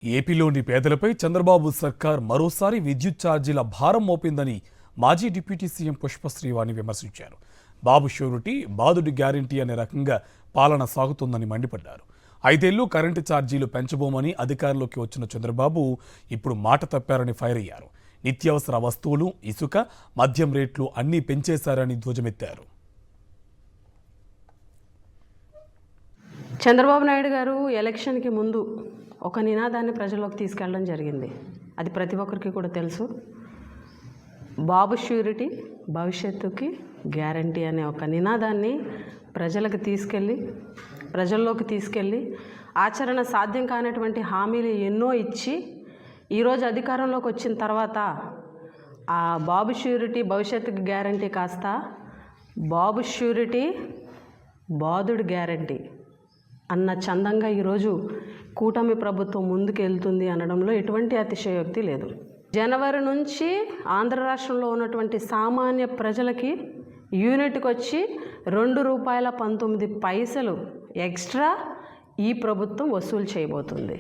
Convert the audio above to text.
ఏపీలోని పేదలపై చంద్రబాబు సర్కార్ మరోసారి విద్యుత్ ఛార్జీల భారం మోపిందని మాజీ డిప్యూటీ సీఎం పుష్ప శ్రీవాణి విమర్శించారు. బాబు షూరిటీ, బాదుడి గ్యారంటీ అనే రకంగా పాలన సాగుతుందని మండిపడ్డారు. 5 ఏళ్లు కరెంటు ఛార్జీలు పెంచబోమని అధికారంలోకి వచ్చిన చంద్రబాబు ఇప్పుడు మాట తప్పారని ఫైర్ అయ్యారు. నిత్యావసర వస్తువులు, ఇసుక, మద్యం రేట్లు అన్నీ పెంచేశారని ధ్వజమెత్తారు. చంద్రబాబు నాయుడు గారు ఎలక్షన్కి ముందు ఒక నినాదాన్ని ప్రజల్లోకి తీసుకెళ్ళడం జరిగింది. అది ప్రతి ఒక్కరికి కూడా తెలుసు. బాబు ష్యూరిటీ, భవిష్యత్తుకి గ్యారంటీ అనే ఒక నినాదాన్ని ప్రజల్లోకి తీసుకెళ్ళి ఆచరణ సాధ్యం కానటువంటి హామీలు ఎన్నో ఇచ్చి ఈరోజు అధికారంలోకి వచ్చిన తర్వాత ఆ బాబు ష్యూరిటీ, భవిష్యత్తుకి గ్యారంటీ కాస్త బాబు ష్యూరిటీ, బాదుడు గ్యారంటీ అన్న చందంగా ఈరోజు కూటమి ప్రభుత్వం ముందుకు వెళ్తుంది అనడంలో ఎటువంటి అతిశయోక్తి లేదు. జనవరి నుంచి ఆంధ్ర రాష్ట్రంలో ఉన్నటువంటి సామాన్య ప్రజలకి యూనిట్కి వచ్చి ₹2.19 ఎక్స్ట్రా ఈ ప్రభుత్వం వసూలు చేయబోతుంది.